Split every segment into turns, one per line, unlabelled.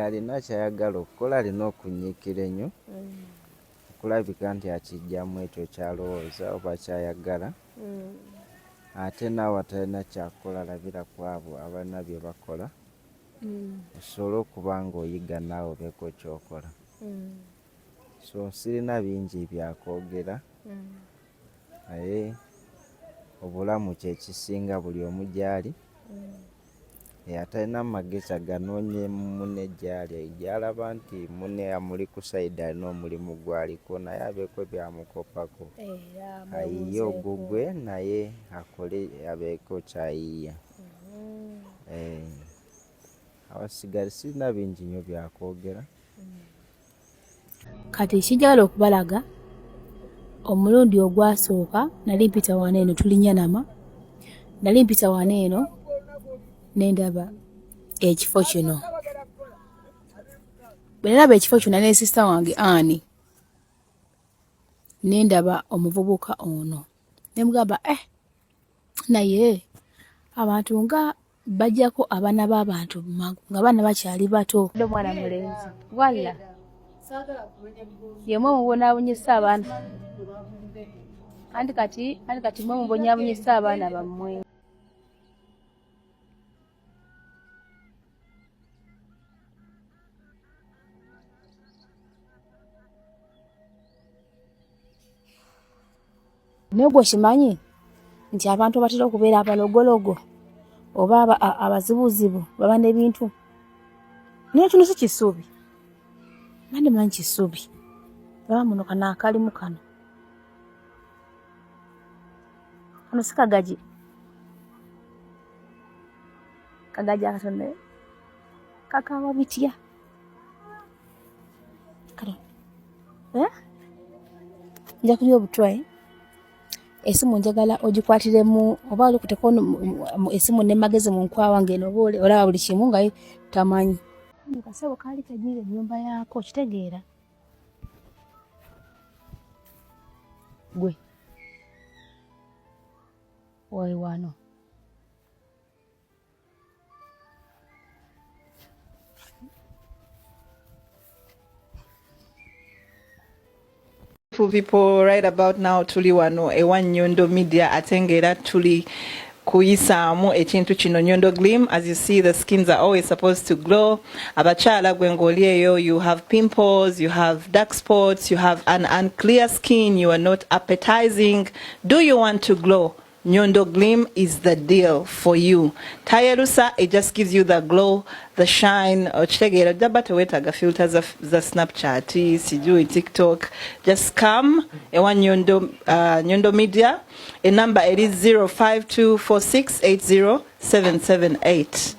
alina kyayagala okukola alina okunyiikira ennyo okulabika nti akijjamu ekyo kyalowooza oba kyayagala ate naawe atalina kyakola labira ku abo abalina bye bakola osobole okuba ng'oyiga naawe obeeko kyokola so sirina bingi byakwogera naye obulamu kyekisinga buli omu gyali atalina magezi aganoonye munne gy'alaba nti munne amuli ku sayidi alina omulimu gw'aliko naye abeeko byamukopako ayiye ogugwe naye akole abeeko kyayiya awasigale sirina bingi nnyo byakwogera.
Kati ekijagala okubalaga omulundi ogwasooka nali mpita wano eno tulinya nama nali mpita wano eno nendaba ekifo kino bwe nalaba ekifo kino ne sisita wange Ani nendaba omuvubuka ono nemugamba naye abantu nga bajjako abaana b'abantu nga baana bakyali bato omwana mulenzi walla yemwe mubonaabunyisa abaana anti kati mwe mubonaabunyisa abaana bammwe. Naye gwe kimanyi nti abantu batera okubeera abalogologo oba abazibuzibu baba n'ebintu naye kino si kisuubi nandi manyi kisuubi baba muno kano akalimu kano si kagagi akatonda kakawa bitya kano nja kulya obutwa esimu njagala ogikwatiremu oba olukuteko esimu ne magezi mu nkwawa ngeno olaba buli kimu nga tamanyi kasebo kaali kagiire ennyumba yaako kitegeera gwe oyi wano
people right about now tuli wano ewa Nyondo Media atengera tuli kuyisaamu ekintu kino Nyondo Gleam. As you see, the skins are always supposed to glow. Abachala gwengolieyo, you have pimples, you have dark spots, you have an unclear skin, you are not appetizing. Do you want to glow? Nyondo Gleam is the deal for you. Tayerusa, it just gives you the glow, the shine. Ochitegera dabate wetaga filters of the Snapchat, sijui TikTok. Just come ewa Nyondo Media. A number it is 0524680778.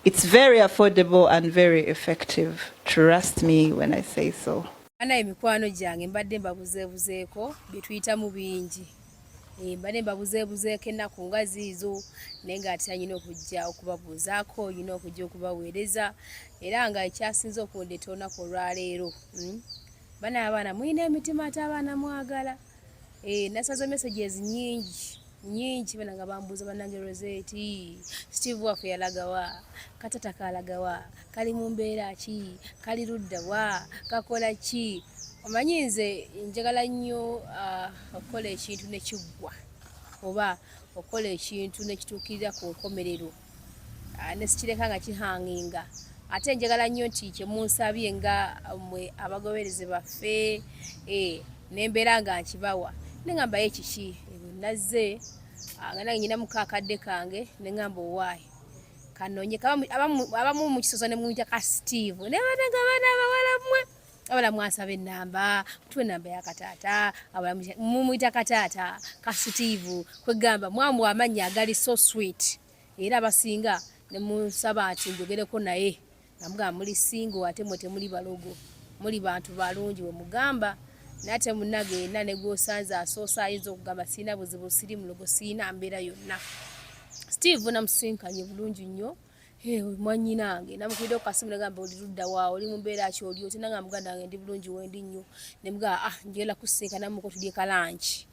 It's very affordable and very effective. Trust me when I say so.
Ana emikwano jange mbadde mbabuzeebuzeeko bye tuyitamu bingi. Mbadde mbabuzeebuzeeko ennaku nga ziizo naye ng'ate nyina okujja okubabuuzaako nyina okujja okubaweereza era nga ekyasinze okundeeta olunaku olwaleero bana abaana mulina emitima ate abaana mwagala nasaza messages nyingi bana nga bambuuza bannange Rosette Steve waffe yalagawa katata kalagawa kali mu mbeera ki kali ludda wa kakola ki. Omanyi nze njagala nnyo okukola ekintu ne kiggwa oba okukola ekintu ne kituukirira ku nkomerero ne sikireka nga kihanginga ate njagala nnyo nti kye munsabye nga mmwe abagoberezi baffe n'embeera nga nkibawa ne ngamba ekiki nazze nga nange nyina mukakadde kange ne ngamba owaayi kanonye abamu mu kisozo ne muyita ka Steve ne bananga baana abawala mmwe abala mwasaba ennamba tuwe ennamba ya kataata mumuyita kataata ka Steve kwegamba mwamu amannya agali so sweet era abasinga ne munsaba nti njogereko naye namugamba muli singo ate mwe temuli balogo muli bantu balungi we mugamba nate munagenda ne gwosanze asoosa ayinza okugamba sirina buzibu siri mulogo sirina mbeera yonna. Steve namusinkanye bulungi nnyo mwanyinange namukubidde ku kasimu negamba oli ludda waawe oli mu mbeera ki oli oti nanga muganda wange ndi bulungi wendi nnyo ne mugamba njagala kusinkana muko tulye kalanki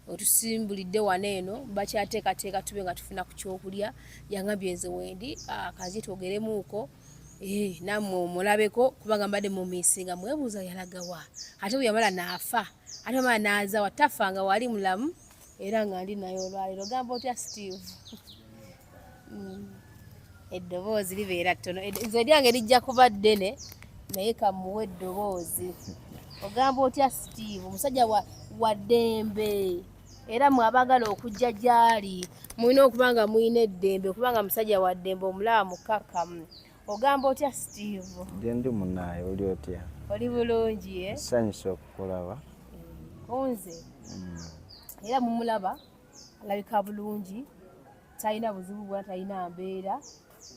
otusimbulidde wano eno bakyateekateeka tube nga tufuna ku kyokulya yangambye nze wendi kazi twogeremuuko nammwe omulabeko kubanga mbadde mu misinga mwebuuza yalaga wa ate bwe yamala n'afa ate wamala n'aza wa tafa nga wali mulamu era nga ndi naye olwaliro gamba otya Steve eddoboozi libeera ttono nze lyange lijja kuba ddene naye kamuwe eddoboozi ogamba otya Steve omusajja wa ddembe era mwabagala okujja gyali mulina okuba nga mulina eddembe okubanga musajja wa ddembe omulaba mukakkamu ogamba otya Steve
Nze ndi munaaye oli otya
oli bulungi
nsanyusa okukulaba
kunze era mumulaba alabika bulungi talina buzibu bwona talina mbeera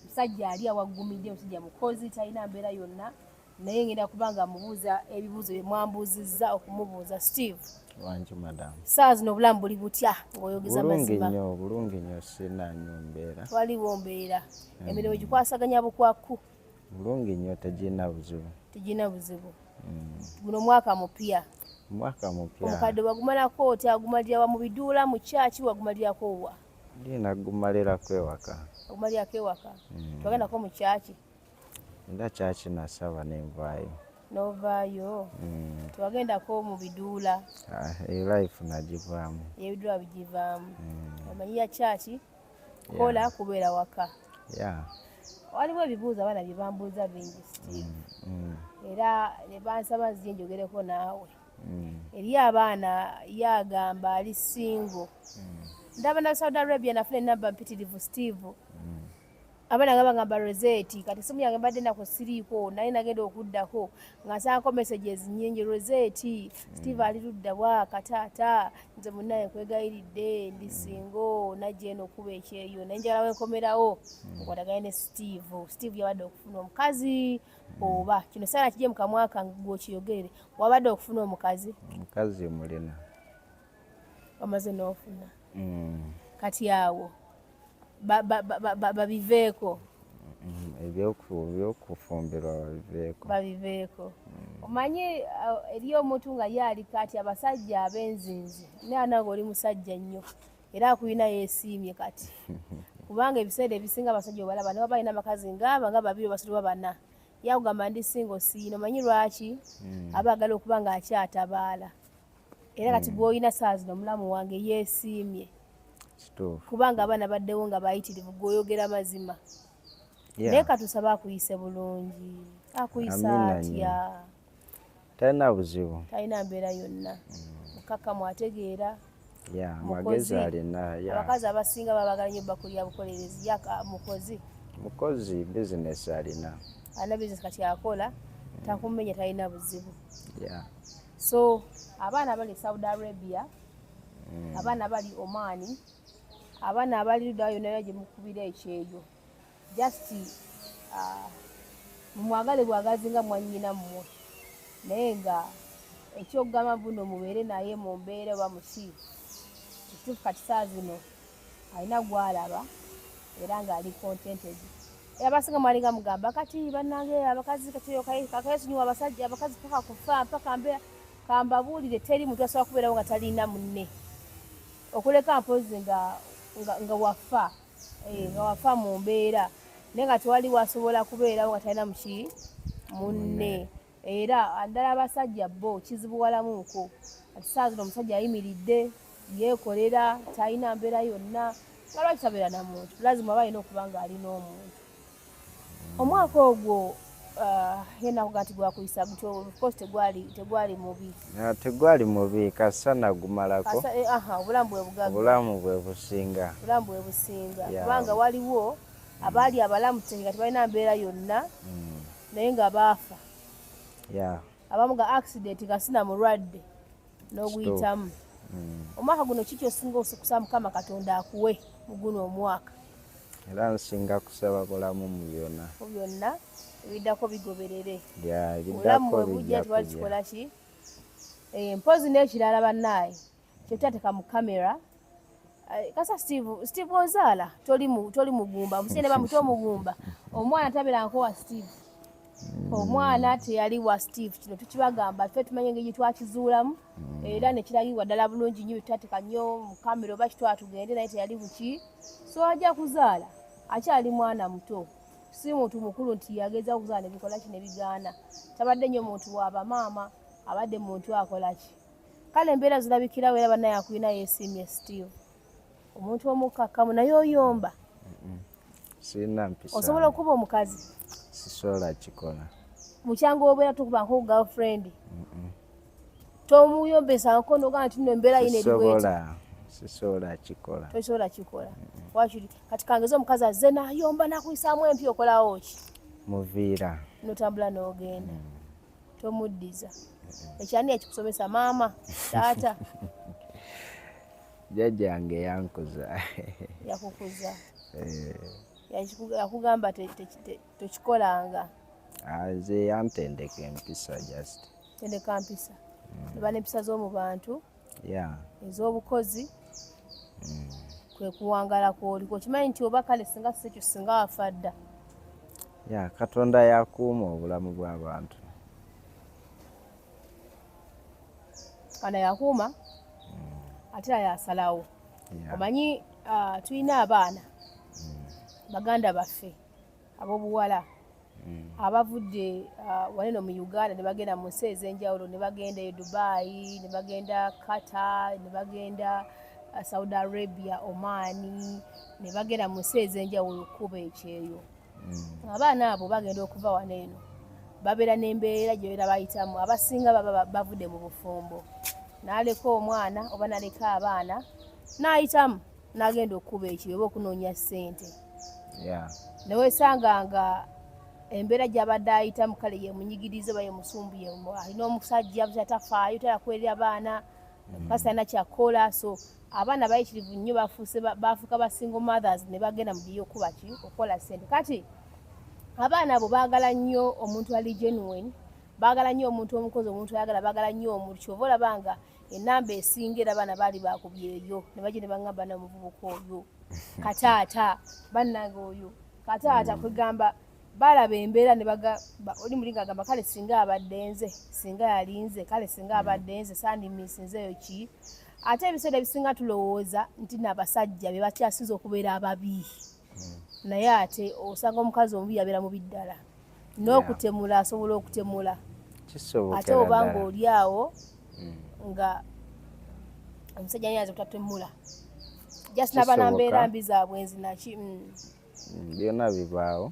musajja ali awaggumidde musajja mukozi talina mbeera yonna naye ngenda kubanga mubuuza ebibuuzo bye mwambuuzizza okumubuuza Steve
wangi madam
saa zino obulamu buli butya ng'oyogeza mazima
bulungi nnyo sina nnyo mbeera
waliwo mbeera emirimu gikwasaganya bukwaku
bulungi nnyo tegirina buzibu guno mwaka mupya omukadde wagumalako otya wagumalira wa mu biduula mu kyaki wagumalirako wa ndina gumalirako ewaka
ogumalirako ewaka twagendako mu kyaki
era kyaki nasaba nenvaayo
novaayo tewagendako mu biduula
life nagivaamu
ebiduula bigivaamu omanyira kyaki kola kubeera waka waliwo ebibuuzo abaana bye bambuuza bingi Steve era ne bansaba nzije njogereko naawe eri abaana yagamba ali singo ndaba na Saudi Arabia nafuna enamba mpitirivu Steve abaana nga bagamba Rosette kati simu yange mbadde nako siriiko naye nagenda okuddako nga nsaako messages nnyingi Rosette Steve ali ludda bwa kataata nze munnaye nkwegayiridde ndi singo najja eno okuba ekyeyo naye njagala wenkomerawo nkwatagane ne Steve yabadde okufuna omukazi oba kino saala kijje mu kamwa kange gw'okiyogere wabadde okufuna omukazi
mulina
wamaze n'ofuna kati awo babiveeko
ebyokufumbirwa
babiveeko omanye eri omuntu nga yaali kati abasajja ab'enzinzi naye nange oli musajja nnyo era akulina yeesiimye kati kubanga ebiseera ebisinga abasajja obalaba ne baba balina amakazi nga babiri basatu oba bana yakugamba ndi singo siino omanyi lwaki aba agala okuba nga akyatabaala era kati gw'olina saa zino omulamu wange yeesiimye kubanga abaana baddewo nga bayitirivu gw'oyogera mazima naye katusaba akuyise bulungi akuyisa atya
talina buzibu
talina mbeera yonna mukaka mwategeera
magezi alina
abakazi abasinga babagala nnyo bakulya bukolerezi mukozi
bizinesi alina
bizinesi kati akola takumenya talina buzibu so abaana bali Saudi Arabia abaana bali Omani abaana abali ludda yonna gye mukubira ekyeyo just mumwagale bwagazi nga mwannyina mmwe naye nga ekyokugamba buno mubeere naye mu mbeera oba muki ekituufu kati saa zino alina gwalaba era ng'ali contented era abasinga mwalinga mugamba kati bannange abakazi kakayesunyiwa abakazi paka kufa mpaka mbeera kambabuulire teri muntu asobola kubeerawo nga talina munne okuleka mpozi nga wafa mu mbeera naye nga tewali wasobola kubeerawo nga talina muki munne era ndala abasajja bo kizibuwalamuuko ati saa zino omusajja ayimiridde yeekolera talina mbeera yonna nga lwaki tabeera na muntu lazima aba alina okuba nga alina omuntu omwaka ogwo yenakuga nti gwakuyisa gutyo of tegwali mubi kasana gumalako obulamu bwe businga kubanga waliwo abaali abalamu nga tebalina mbeera yonna naye nga baafa abamu ga accident kasina mulwadde n'oguyitamu omwaka guno kiki osinga okusaba Mukama Katonda akuwe mu guno omwaka
era nsinga kusaba bulamu mu byonna ebiddako bigoberere obulamu bwe bujja tewali kikola ki mpozi n'ekirala bannaaye kyetutandika mu kamera kasa Steve ozaala toli mugumba musene bamuti omugumba omwana tabeeranko wa Steve omwana teyali wa Steve kino tukibagamba ffe tumanye engeri twakizuulamu era nekiragibwa ddala bulungi nnyo tutateeka nnyo mu kamera oba kitwala tugende naye teyali buki so ajja kuzaala akyali mwana muto
si muntu mukulu nti yageza okuzaana ebikola kino ebigaana tabadde nnyo muntu w'abamaama abadde muntu akola ki kale embeera zirabikirawo era bannaye akulina yeesiimye still omuntu omukkakkamu naye oyomba
sirina mpisa
osobola okuba omukazi
sisobola kikola
mukyangu obeera tukuba nko girlfriend tomuyombesa nkono ogaa nti nno embeera yino eriweti
sisobola kikola
tosobola kikola wakiri kati kangeza omukazi azze nayomba nakuyisaamu empya okolawo ki
muviira
notambula n'ogenda tomuddiza ekyani ekikusomesa maama taata
jjajjange yankuza
yakukuza yakugamba tokikolanga
aze yantendeka empisa just
tendeka mpisa niba n'empisa z'omu bantu ez'obukozi kwe kuwangala kw'oliko okimanyi nti oba kale singa sikyo singa wafa dda
katonda yakuuma obulamu bw'abantu
kana yakuuma ate yasalawo omanyi tulina abaana baganda baffe ab'obuwala abavudde waneno mu Uganda ne bagenda mu nsi ez'enjawulo ne bagenda e Dubai ne bagenda Qatar ne bagenda Saudi Arabia, Oman ne bagenda mu nsi ez'enjawulo okuba ekyeyo abaana abo bagenda okuva wano eno babeera n'embeera gye beera bayitamu abasinga baba bavudde mu bufumbo n'aleka omwana oba n'aleka abaana n'ayitamu n'agenda okuba ekyeyo oba okunoonya ssente ne weesanga nga embeera gy'abadde ayitamu kale ye munyigirize oba ye musumbu alina omusajja butatafaayo tayakwerera abaana kasi alina kyakkola so abaana bayitirivu nnyo bafuuka basingle mothers ne bagenda mu by'okuba ki okukola ssente kati abaana abo baagala nnyo omuntu ali genuine baagala nnyo omuntu omukozi omuntu ayagala baagala nnyo omuntu kyova olabanga ennamba esinga era abaana baali bakubyeyo ne bajja ne baŋŋamba n'omuvubuka oyo kataata bannange oyo kataata kwegamba balaba embeera ne oli mulinga agamba kale singa abadde nze singa yalinze kale singa abadde nze sandimisinzeyo ki ate ebiseera ebisinga tulowooza nti n'abasajja be bakyasinza okubeera ababi naye ate osanga omukazi omubi yabeera mubi ddala n'okutemula asobola okutemula ate obanga oli awo nga omusajja naye aza kutatemula just n'abaana mbeera mbi zaabwe nzinaki
byonna bibaawo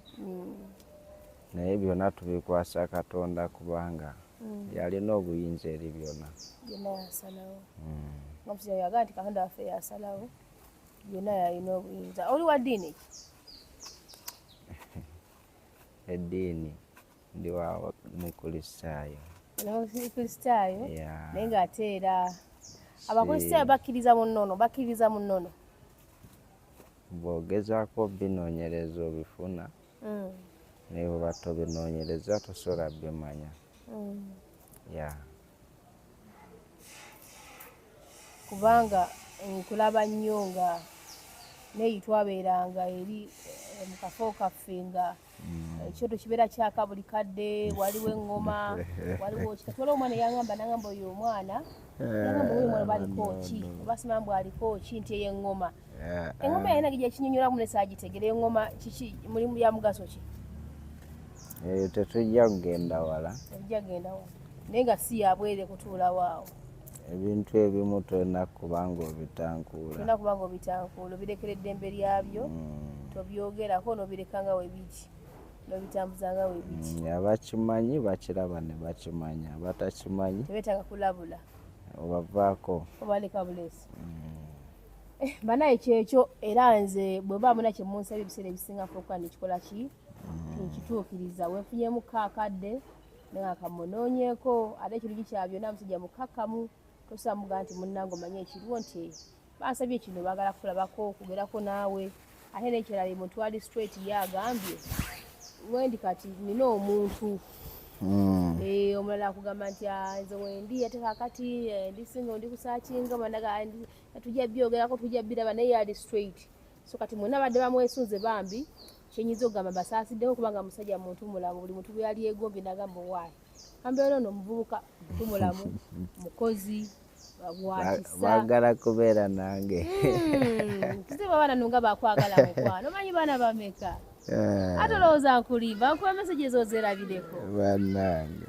naye byonna tubikwasa Katonda kubanga yalina obuyinza eri byonna
byonna yasalawo omusajja yagaa nti Katonda waffe yasalawo byonna yalina obuyinza oli wa ddiini
eddiini ndi wa mukristaayo
mukristaayo naye ng'ate era abakristaayo bakkiriza mu nnono
bw'ogezaako binoonyereza obifuna naye bwe batobinoonyereza tosobola bimanya
kubanga nkulaba nnyo nga neyi twabeeranga eri mu kafo kaffe nga ekyoto kibeera kyaka buli kadde waliwo eŋŋoma waliwo kikati waliwo omwana eyangamba nagamba oyo omwana yagamba oyo omwana baliko ki oba simambwe aliko ki nti eyo eŋŋoma eŋŋoma yalina gye gyekinyonyolamu ne saagitegera eŋŋoma kiki mulimu ya mugaso ki
eyo tetujja kugenda wala
naye nga si yabwere kutuulawo awo
ebintu ebimu tolina kubanga
obitankuula obirekera eddembe lyabyo tobyogerako n'obireka nga webiri n'obitambuza nga webiri
abakimanyi bakiraba ne bakimanya abatakimanyi
tebeetaaga kulabula
obavaako
obaleka bulesi banaye kyekyo era nze bwe baamuna kye munsabye ebiseera ebisinga okuba nekikola ki nkituukiriza wenfunye mukaakadde naye akamunoonyeeko ate ekirungi kya byonna musajja mukakkamu tosamuga nti munnange omanye ekiriwo nti bansabye kino baagala kulabako okugerako naawe ate nekirala muntu ali straight ye agambye wendi kati nina omuntu omulala akugamba nti nze wendi ate kakati ndisinga ndi kusaakinga managa tujja byogerako tujja biraba naye ali straight so kati mwena badde bamwesunze bambi kyenyinza okugamba basaasiddeho kubanga musajja muntu mulamu buli muntu bwe yali yegombye nagamba owaayi kambeera ono omuvubuka muntu mulamu mukozi bwakisa
baagala kubeera nange
kizibu abaana nunga bakwagala mukwano omanyi baana bameka ate olowooza nkulimba nkuba messages ozerabireko
bannange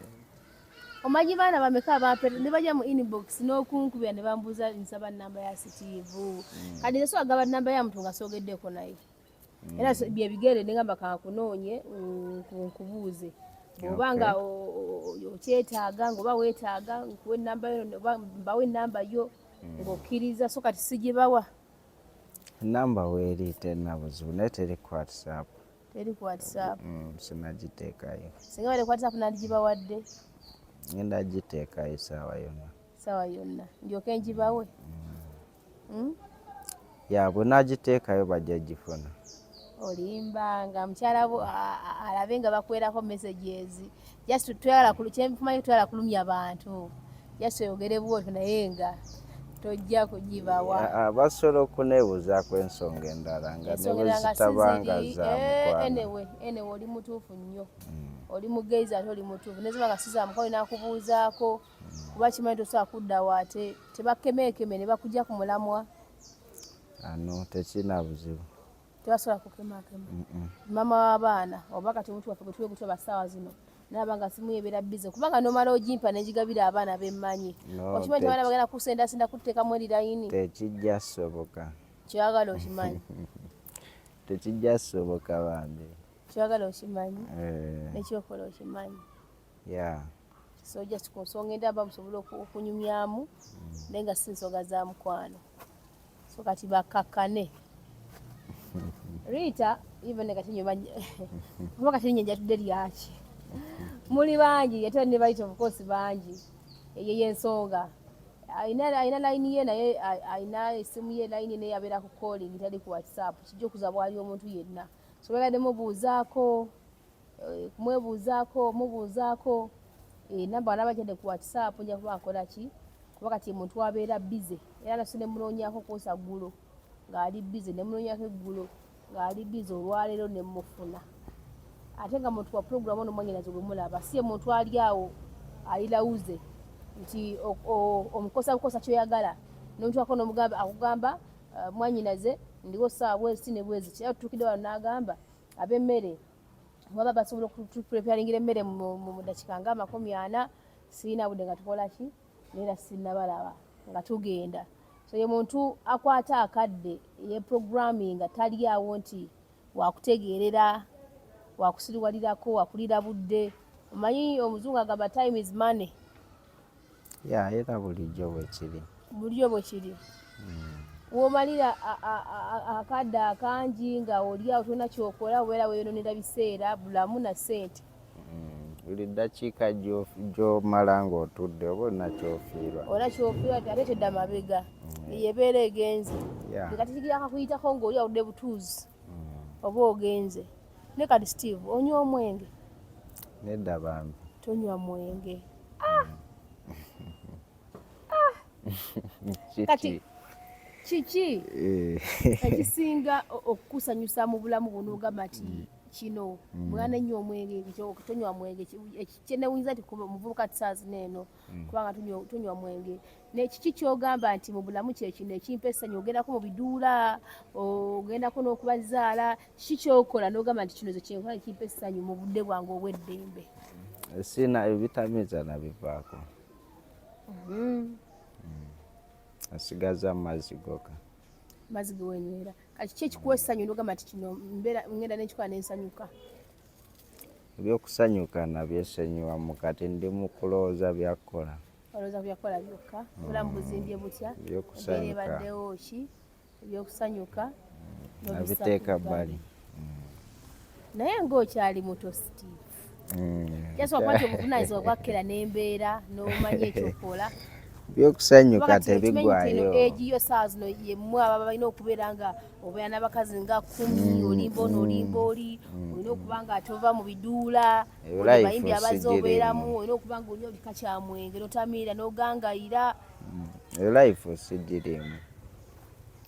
omanyi baana bameka abampeta ne bajja mu inbox n'okunkubira ne bambuuza nsaba nnamba ya Steve kati nso agaba nnamba ya muntu nga soogeddeko naye era bye bigere ne ngamba kankunoonye nkubuuze bw'oba nga okyetaaga ng'oba weetaaga nkuwa ennamba yo mbawa ennamba yo ng'okkiriza so kati sigibawa
namba weeri tennabuzibu naye teri ku WhatsApp.
Teri ku WhatsApp.
Sinagiteekayo.
Singa bali ku WhatsApp nandigibawadde.
Ngenda giteekayo essaawa yonna.
Essaawa yonna. Ndyoke ngibawe.
Ya bwe nagiteekayo bajja gifuna.
Olimba nga mukyala bo alabe nga bakwerako messages. Just twala kyempumayo twala kulumya abantu. Just oyogere bwotyo naye nga tojja kugibawa.
Basobola okuneebuuzaako ensonga endala nga ne bwe zitabanga za mukwano.
Anyway, oli mutuufu nnyo. Oli mugezi ate oli mutuufu. Neziba nga si za mukwano nakubuuzaako kuba kimanyi tosobola kudda waate tebakemeekeme ne bakujja ku mulamwa.
Ano tekina buzibu.
Tebasobola kukemakema. Mama w'abaana oba kati omuntu waffe gwe tuwe gutwa basaawa zino. Nabanga simu yebeera bize kubanga nomala ogimpa negigabira abaana bemmanyi okimanyi abaana bagenda kusendasenda kuteekamu erilayini
tekijja soboka
kyagala okimanyi
tekijja soboka bambi
kyagala okimanyi nekyokola okimanyi so just ku nsonga endaba musobola okunyumyamu naye nga si nsonga za mukwano so kati bakakkane Rita even kati nyomanyi kuba kati nyenjatudde lyaki muli bangi ate ne bayita of course bangi ye ensonga aina line ye naye aina esimu ye line ne yabera ku calling tali ku WhatsApp kijja okuza bwali omuntu yenna so bagadde mubuuzaako mubuuzaako namba nabajjade ku WhatsApp nja kuba nkola ki kuba kati omuntu abeera busy era nasine munoonyaako kosa ggulo ng'ali busy ne munoonyaako eggulo ng'ali busy olwaleero ne mufuna ate nga muntu wa program ono mwanyinazo gwe mulaba si omuntu ali awo alilawuze nti omukosa kyoyagala n'omuntu wako n'omugamba akugamba mwanyinaze ndiwo ssaawa bwezi ne bwezi kira tutukidde wano n'agamba ab'emmere baba basobola okutupreparingira emmere mu dakiika nga 40 sirina budde nga tukola ki neera sinnabalaba nga tugenda so ye muntu akwata akadde ye programming tali awo nti wakutegeerera wakusiriwalirako wakulira budde omanyi omuzungu agamba time is money
era bulijjo bwe kiri womalira akadde akangi nga oliawo tolina kyokola obeera weeyononera biseera bulamu na ssente buli ddakiika gy'omala ng'otudde oba olina kyofiirwa
ate tedda mabega yebeera egenze kati kigirakakuyitako ng'oli awudde butuuzi oba ogenze ne kati Steve onywa omwenge
nedda bambi
tonywa mwenge kati kiki ekisinga okukusanyusa mu bulamu buno ogamba nti kino mwana nnyo omwenge tonywa mwenge kyenewunyiza nti omuvubuka tisaazi neeno kubanga tonywa mwenge nekiki kyogamba nti mu bulamu kyekino ekimpa essanyu ogendako mu biduula ogendako n'okubazaala kiki kyokola n'ogamba nti kino ze kyenkola ekimpa essanyu mu budde bwange obw'eddembe
sina ebitamiiza nabivaako asigaza mazzi goka
mazzi gewenywera kati ki ekikuwa essanyu n'ogamba nti kino ngenda n'ekikola n'ensanyuka
ebyokusanyuka nabyesenyiwamu kati ndi mu kulowooza byakukola
olowooza kubyakukola byokka obulamu buzimbye butya embeera ebaddewo ki ebyokusanyuka
nabiteeka bbali
naye ng'okyali muto Steve kyasobola kuba nti obuvunaanyizibwa bwakkera n'embeera n'omanya ekyokola
byokusanyuka tebigwayo
egiyo saa zino yemmwe ababa balina okubeera nga obeera n'abakazi nga 10 olimba ono olimba oli olina okuba nga atova mu biduula bayimbi abazze obeeramu olina okuba nga olina olika kyamwenge n'otamiira n'ogangayira
life sigirimu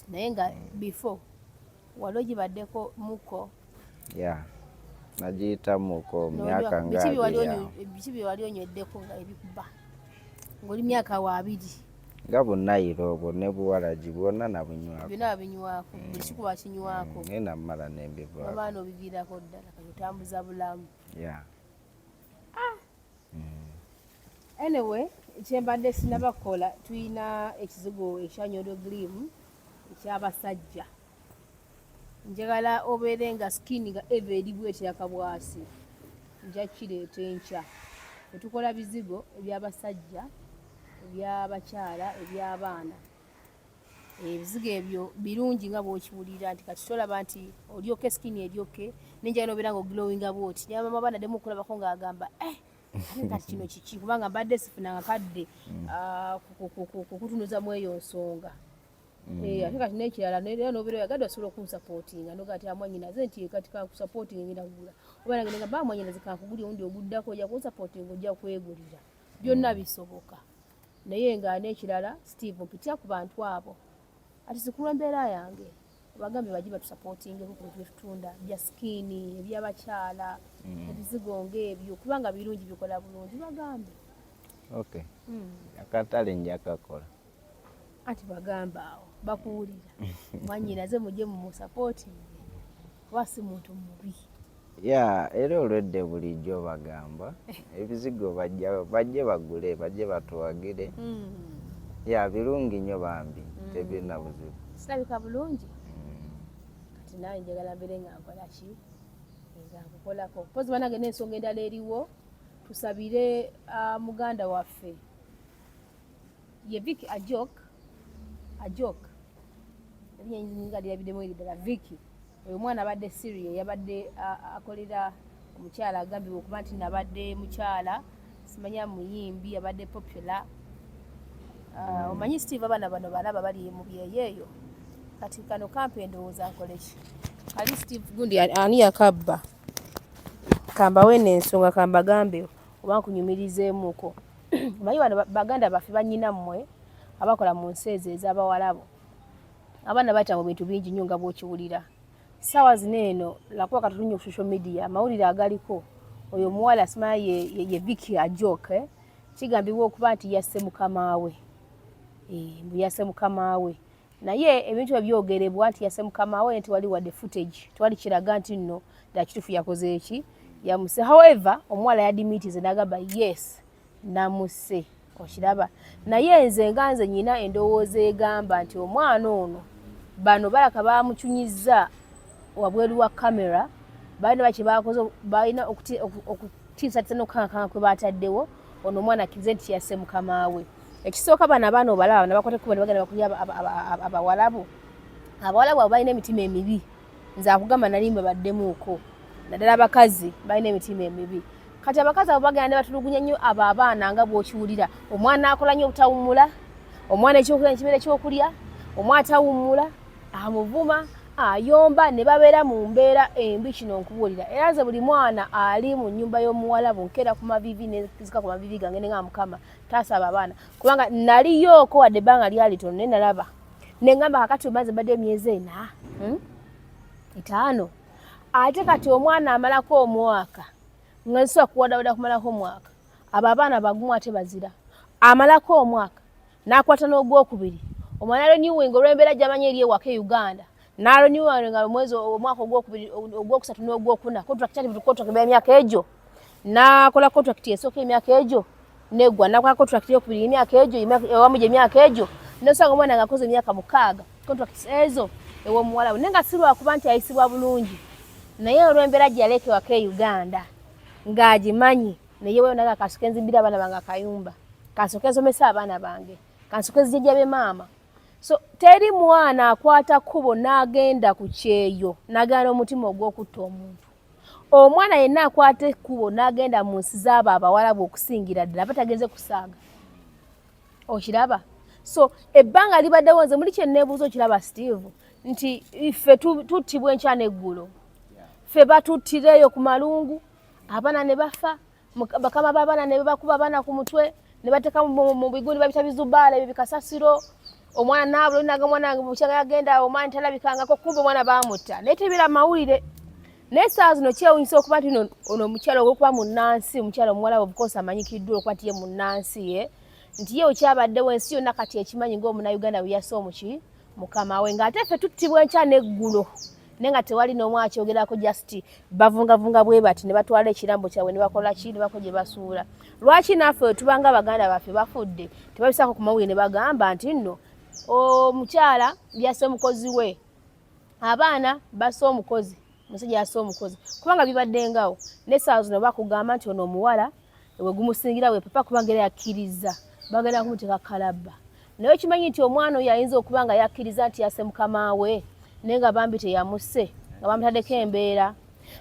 naye nga before wali ogibaddeko muko
nagiyita muko myaka
biki bye wali onyweddeko nga ebikuba ng'oli myaka wa 2
nga Bunairobo ne Buwaraji bwonna nabunywako.
Byonna binywako, buli kikuba kinywako.
Ngenda mmala nembivaako.
Abaana obiviirako ddala kati otambuza bulamu.
Yeah.
Anyway, kyembadde sinnabakola tulina ekizigo ekya Nyondo Glim eky'abasajja. Njagala obeere nga skin nga eva eri bw'eti yakabwasi. Nja kireeta enkya. Netukola bizigo eby'abasajja, eby'abakyala, eby'abaana. Ebizigo ebyo birungi nga bw'okiwulira nti kati tolaba nti olyoke skin eryoke nenjagala obeera nga oglowinga bw'oti. Naye mama abaana ddemu okulabako ng'agamba kati kino kiki kubanga mbadde sifunanga kadde kukutunuzamu eyo nsonga. Ate kati n'ekirala era n'obeera oyagadde osobola okunsapootinga noga ati amwanyinaze nti kati kakusapootinga ngenda kugula oba nagenda ngamba amwanyinaze kankugulya ondi oguddako ojja kunsapootinga ojja kwegulira byonna bisoboka. Naye nga n'ekirala Steve mpitya ku bantu abo ati sikulwa mbeera yange bagambe bajje batusapootingeko ku bintu byetutunda bya skini eby'abakyala ebizigo ng'ebyo kubanga birungi bikola bulungi bagambe.
Okay. Akatale njakakola.
Ati bagamba awo bakuwulira mwanyinaze mujje mumusapootinge kuba si muntu mubi.
Era olwedde bulijjo bagamba ebizigo bajje bagule bajje batuwagire. Birungi nnyo bambi tebirina buzibu.
Sirabika bulungi. Kati nawe njagala mbeere nga nkola ki nga nkukolako pozi banange n'ensonga endala eriwo tusabire muganda waffe ye Vicky Ajok nga lirabiddemu eri ddala Vicky oyo mwana abadde Syria yabadde akolera omukyala agambibwa okuba nti nabadde mukyala simanya muyimbi abadde popular. Omanyi Steve abaana bano balaba bali mu byeyeeyo kati kano kampe ndowooza nkole ki kali Steve gundi ani yakabba kambawe n'ensonga kambagambe oba nkunyumirizeemuko. Omanyi bano baganda baffe bannyina mmwe abakola mu nsi ezo ez'abawalabo abaana bayita mu bintu bingi nnyo nga bw'okiwulira. Ssaawa zino eno lakuba katutunye ku social media amawulire agaliko oyo omuwala asimala ye Vicky Ajok kigambibwa okuba nti yasse mukama we. Mbu yasse mukama we naye ebintu ebyogerebwa nti yasse mukama we nti wali wadde footage twali kiraga nti nno ddala kituufu yakoze eki yamuse. However omuwala yadimitize n'agamba yes namusse okiraba. Naye nze nga nze nyina endowooza egamba nti omwana ono bano balaka bamukyunyizza wabweru wa kamera balina baki bakoze balina okutiisatiisa n'okukankana kwe bataddewo ono omwana akize nti yasse mukama we. Ekisooka bano abaana obalaba nabakwata kuba ne bagenda bakulya abawalabu abo balina emitima emibi. Nze akugamba nali mbabaddemuuko naddala abakazi balina emitima emibi. Kati abakazi abo bagenda ne batulugunya nnyo abo abaana nga bw'okiwulira omwana akola nnyo obutawummula omwana ekyokulya nekibeera ekyokulya omwana atawummula amuvuma ayomba ne babeera mu mbeera embi. Kino nkubuulira era nze buli mwana ali mu nnyumba y'omuwalabu nkeera ku mavivi nezika ku mavivi gange nga mukama taasaba abaana kubanga naliyooko wadde ebbanga lyali tono naye nalaba ne ngamba kakati omaze mbadde emyezi 5 ate kati omwana amalako omwaka nga nsobola kuwadawada kumalako omwaka abo abaana bagumu ate bazira amalako omwaka n'akwata n'ogwokubiri omwana aloniwinga olw'embeera gy'amanyi eri ewaka e Uganda n'aloniwinga omwezi omwaka ogwokusatu n'ogwokuna kontrakiti ati kontrakiti emyaka egyo n'akola kontrakiti esooka emyaka egyo neggwa n'akola kontrakiti eyokubiri emyaka egyo ewamu gy'emyaka egyo n'osanga omwana nga akoze emyaka 6 kontrakiti ezo ew'omuwalabu naye nga si lwakuba nti ayisibwa bulungi naye olw'embeera gye yaleka ewaka e Uganda ng'agimanyi naye weyo naga kasooka enzimbira abaana bange akayumba kasooka ensomesa abaana bange kasooka ezijja be maama. So teri mwana akwata kkubo n'agenda ku kyeyo n'agana omutima ogw'okutta omuntu. Omwana yenna akwata ekkubo n'agenda mu nsi z'abo abawalabu okusingira ddala aba tagenze kusaaga okiraba. So ebbanga libaddewo nze muli kye neebuuza okiraba Steve nti ffe tuttibwa enkya n'eggulo ffe batuttireeyo ku malungu abaana ne bafa bakama b'abaana ne bakuba abaana ku mutwe ne bateeka mu bigundi babita bizubaala ebyo bikasasiro omwana naabula naga mwana mukyanga yagenda omwana talabikangako kumbe omwana baamutta naye tebira mawulire. Naye saa zino kyewunyisa okuba nti ono omukyala ogw'okuba munnansi omukyala omuwala obukosa amanyikiddwa okuba nti ye munnansi ye nti ye okyabaddewo ensi yonna kati ekimanyi ng'omunnayuganda bwe yassa omuki mukama we ng'ate ffe tuttibwa enkya n'eggulo naye nga tewali n'omu akyogerako just bavungavunga bwe bati ne batwala ekirambo kyabwe ne bakola ki ne bakola gye basuula. Lwaki naffe tubanga abaganda baffe bafudde tebabisaako ku mawulire ne bagamba nti nno omukyala yasse omukozi we, abaana basse omukozi, omusajja yasse omukozi, kubanga bibaddengawo n'essaawa zino bakugamba nti ono omuwala we gumusingira we papa kubanga era yakkiriza bagenda kumuteeka kalabba. Naye okimanyi nti omwana oyo ayinza okuba nga yakkiriza nti yasse mukama we naye nga bambi teyamusse nga bamutaddeko embeera.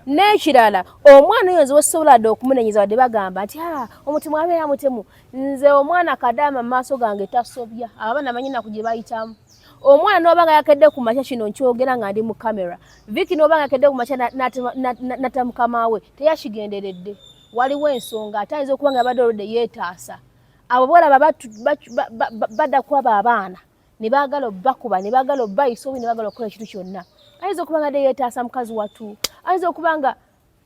N'ekirala omwana oyo nze wesobola dde okumunenyeza wadde bagamba nti omutemu abeera mutemu, nze omwana kadaama mu maaso gange tasobya, abaana manyi ennaku gye bayitamu. Omwana n'oba nga yakedde ku makya kino nkyogera nga ndi mu kamera, Viki n'oba nga yakedde ku makya natta mukama we teyakigenderedde, waliwo ensonga ate ayinza okuba nga abadde olwedde yeetaasa. Abo bwolaba badda kwaba abaana ne baagala obbakuba ne baagala obbayisa obubi ne baagala okukola ekintu kyonna. Ayinza okuba nga yeetaasa mukazi watu, ayinza okuba nga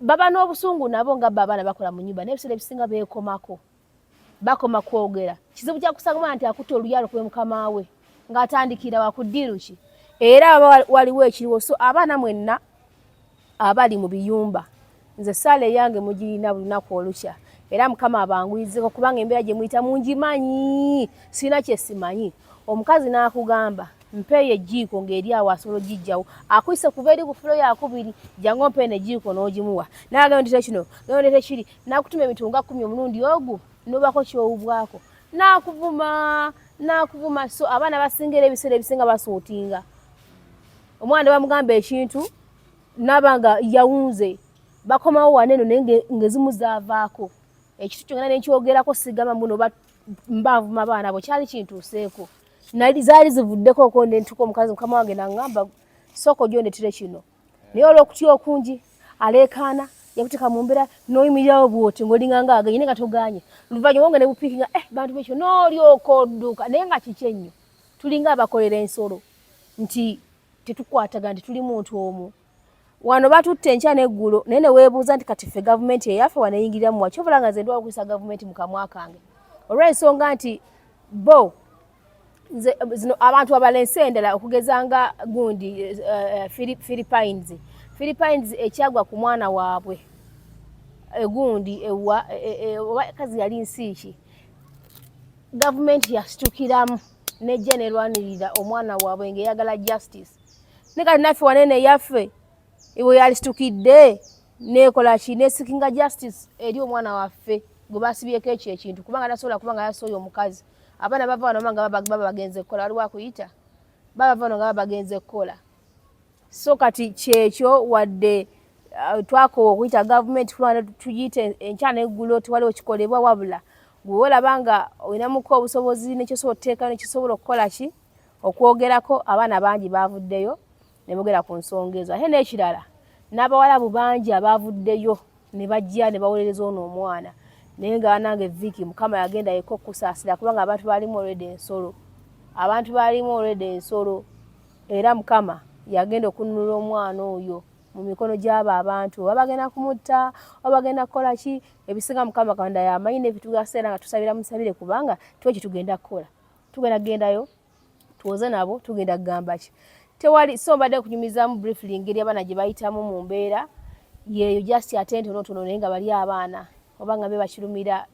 baba n'obusungu nabo nga abaana bakola mu nnyumba naye ebiseera ebisinga beekomako, bakoma kwogera. Kizibu kya kusanga omwana nti akutte oluyalo ku mukama we ng'atandikira wakuddiru ki. Era waliwo ekiriwo. So abaana mwenna abali mu biyumba, nze ssaala eyange mugirina buli lunaku olukya, era mukama abanguyizeko kubanga embeera gye muyita mungimanyi, sirina kye simanyi. Omukazi n'akugamba mpeeyo ejjiiko ng'eri awo asobola ogijjawo, akuyise kuva eri ku fulo yakubiri, jangu ompeeyo n'ejjiiko n'ogimuwa. N'agamba nti kino genda kiri, n'akutuma emitunga 10 omulundi ogwo n'obako ky'owubwako, n'akuvuma. So abaana basinga ebiseera ebisinga basuutinga. Omwana bamugamba ekintu n'aba nga yawunze, bakomawo waneno naye ng'ezimu zaavaako. Ekitu kyonna n'ekyogerako sigamba mbuno mbavuma abaana abo kyali kintuuseeko. Zaali zivuddeko okonde ntuko omukazi mukama wange n'aŋŋamba sooka gyondetire kino. Naye olw'okutya okungi aleekaana yakuteeka mu mbeera n'oyimirirawo bw'oti ng'olinganga aganye naye nga toganye. Luvannyuma nga ne bupiikinga bantu bekyo n'olyoka odduka naye nga kiki ennyo. Tulinga abakolera ensolo nti tetukwatagana, tuli muntu omu. Wano batutte enkya n'eggulo naye ne weebuuza nti kati ffe gavumenti eyaffe waneyingiriramu wa kyobula nga nze ndwala okuyisa gavumenti mu kamwa kange. Olw'ensonga nti bo zino abantu abalensi endala okugeza nga gundi Philippines ekyagwa ku mwana waabwe egundi kazi yali nsi ki, gavumenti yasitukiramu nejja nerwanirira omwana waabwe ng'eyagala justice. Ne kati naffe wanene yaffe iwe yalisitukidde nekola ki nesikinga justice eri omwana waffe gwe basibyeko ekyo ekintu kubanga tasobola kubanga yasoya omukazi. Abaana bava wano nga baba bagenze kukola waliwo akuyita baba wano nga bagenze kukola. So kati kyekyo wadde twakowa okuyita gavumenti kubanga tuyite enkyana eggulo tewaliwo kikolebwa wabula gwe olaba nga olinamuko obusobozi nekyosobola okuteeka nekyosobola okukola ki okwogerako. Abaana bangi baavuddeyo ne boogera ku nsonga ezo. Ate n'ekirala n'abawalabu bangi abaavuddeyo ne bajja ne bawolereza ono omwana naye nga nange Viki mukama yagenda yeko okusaasira kubanga abantu baalimu olwedde ensolo era mukama yagenda okununula omwana oyo mu mikono gy'abo abantu oba bagenda kumutta oba bagenda kukola ki. Ebisinga mukama Katonda yamanyi n'ebitugaseera nga tusabira musabire kubanga tuwe kitugenda kukola. Tugenda kugendayo tuwoze nabo tugenda kugamba ki tewali. So mbadde kunyumizaamu briefly ngeri abaana gye bayitamu mu mbeera yeeyo just ate ntonotono naye nga bali abaana obanga be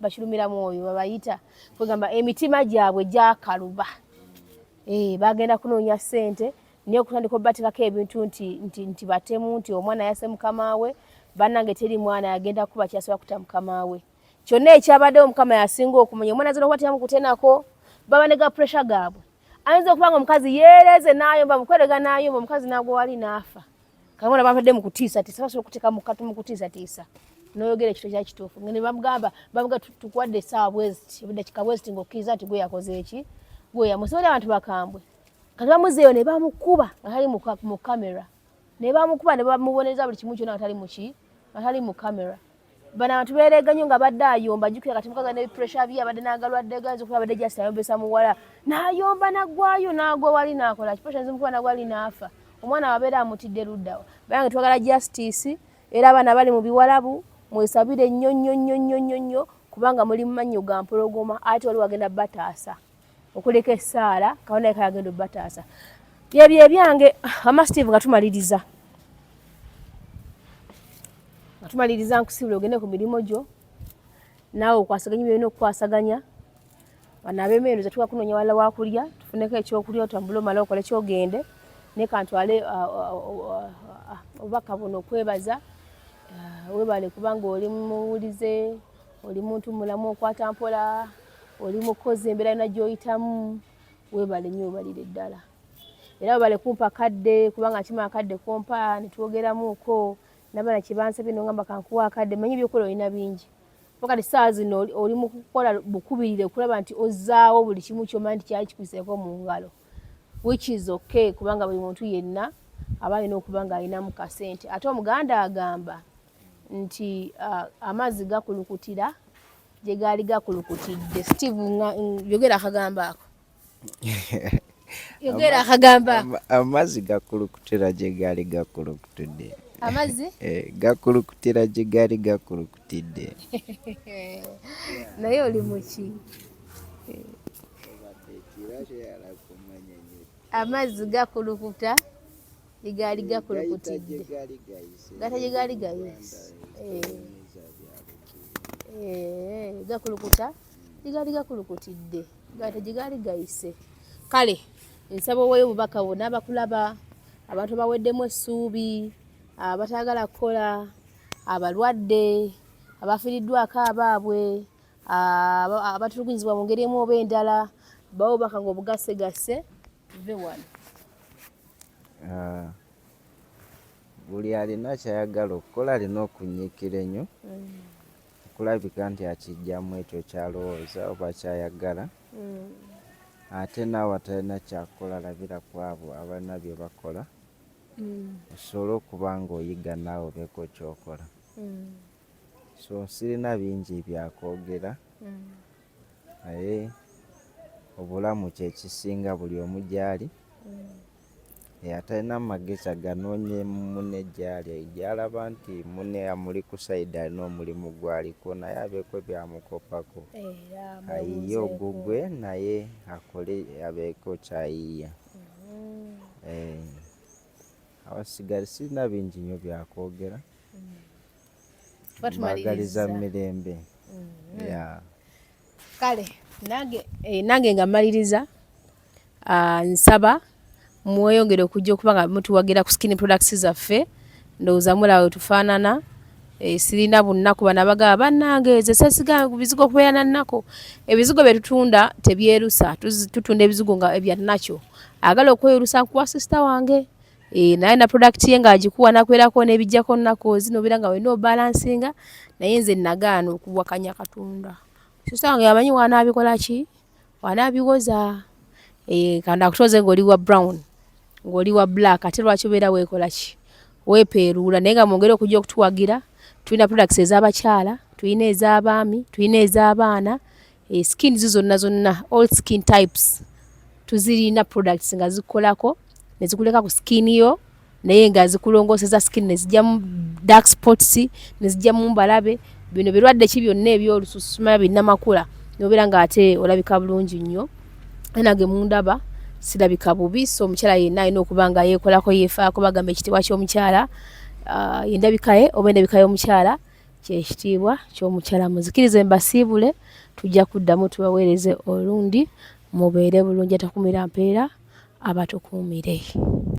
bakirumira mwoyo babayita kugamba emitima gyabwe gyakaluba. Bagenda kunoonya ssente niyo okutandika obbatekako ebintu nti batemu nti omwana yasse mukama we bannange teri mwana yagenda kuba kyasobola kuta mukama we. Kyonna ekyabaddewo mukama yasinga okumanya. Omwana azina okubatira mu kutenako baba ne ga pressure gaabwe. Ayinza okuba nga omukazi yeereze n'ayomba mukwerega n'ayomba omukazi n'agwa wali n'afa. Kamwana bampadde mu kutiisatiisa basobola okuteeka mu kutiisatiisa n'oyogera ekito kya kituufu. Ne bamuga tukuwadde essaawa bweziti ebudde kikabweziti ng'okkiriza nti gwe yakoze eki gwe yamusobole abantu bakambwe. Kati bamuzeeyo ne bamukuba nga tali mu kamera ne bamukuba ne bamubonereza buli kimu kyonna nga tali mu kamera. Bano abantu beerega nnyo nga badde ayomba jjukira kati mukazi ne pressure bye abadde n'agalwadde gayinza okuba abadde just ayombesa muwala n'ayomba n'aggwayo n'agwa wali n'akola ki pressure nzimukuba n'agwa wali n'afa. Omwana wabeera amutidde luddawa. Bayange twagala justice era abaana bali mu biwalabu mwesabire nnyo kubanga muli mmanyo ga mpologoma ate wali wagenda bataasa okuleka essaala kawona kayagenda bataasa byebyo ebyange amasitive nga tumaliriza nkusibula ogende ku mirimu gyo naawe okwasaganya byolina okukwasaganya bano ab'emmere ze tukakunoonya wala wakulya tufuneko ekyokulya otambule omale okole kyogende naye kantwale obubaka buno okwebaza webale kubanga oli muwulize oli muntu mulamu okwata mpola oli mukozi embeera yona gy'oyitamu webale nnyo obalire ddala era webale kumpa kadde kubanga nkima akadde kumpa netwogeramuuko nabana kibanse bino ngamba kankuwa akadde manyi byokola olina bingi pakati saa zino oli mu kukola bukubirire okulaba nti ozzaawo buli kimu ky'omanyi nti kyali kikuseeko mu ngalo which is okay kubanga buli muntu yenna aba alina okuba ng'alinamu kasente ate omuganda agamba nti amazzi gakulukutira gye gaali gakulukutidde. Steve yogera akagambo ako. Yogera akagambo ako.
Amazzi gakulukutira gye gaali gakulukutidde.
Amazzi?
Gakulukutira gye gaali gakulukutidde.
Naye oli muki? Amazzi gakulukuta gye gaali gakulukutidde. Gata gye gaali gayise. Gakulukuta gye gaali gakulukutidde. Gata gye gaali gayise. Kale nsaba oweeyo obubaka bwonna abakulaba, abantu baweddemu essuubi, abatagala kukola, abalwadde, abafiiriddwako abaabwe, abatulugunyizibwa mu ngeri emu oba endala, bawe obubaka ng'obugassegase buve wano.
Buli alina kyayagala okukola alina okunyiikira ennyo okulabika nti akijjamu ekyo kyalowooza oba kyayagala. Ate naawe atalina kyakukola labira ku abo abalina bye bakola osobole okuba ng'oyiga naawe obeeko kyokola. So sirina bingi byakwogera naye obulamu kyekisinga buli omu gyali. Atalina magezi aganoonye munne gyali gyalaba nti munne amuli ku sayidi alina omulimu gwaliko naye abeeko byamukopako ayiye ogugwe naye akole abeeko kyayiya. Abasigale sirina bingi nnyo byakwogera. Mbagaliza mirembe.
Kale nange nga mmaliriza nsaba mweyongere okujja okuba nga mutuwagira ku skin products zaffe ndowooza mulaba we tufaanana. Sirina bunnaku bano abagaba bannange nze sesiga bizigo okubeera na nnako. Ebizigo bye tutunda tebyerusa, tutunda ebizigo nga ebya nakyo. Agala okwerusa nkuwa sisita wange naye na product ye ng'agikuwa nakwerako n'ebijjako nnako zinobeera nga wenna obalansinga naye nze nagaana okuwakanya Katonda. Sisita wange amanyi wanaabikola ki? Wanaabiwoza. Kandi akutoze ng'oli wa brown ng'oli wa black ate lwaki obeera weekola ki? Weepeeruula. Naye nga mwongere okujja okutuwagira tulina products ez'abakyala, tulina ez'abaami, tulina ez'abaana, skin zonna all skin types tuzirina products nga zikolako ne zikuleka ku skin yo naye nga zikulongooseza skin ne zijjamu dark spots ne zijjamu mbalabe. Bino birwadde ki byonna ebyolususu binnamakula nobeera ng'ate olabika bulungi nnyo. Nange mundaba sirabika bubi. So omukyala yenna alina okuba nga yeekolako yeefaako bagamba ekitiibwa ky'omukyala endabika ye oba endabika y'omukyala kyekitiibwa ky'omukyala. Muzikirize mbasiibule tujja kuddamu tubaweereze olundi mubeere bulungi atakumira mpeera abatukuumire.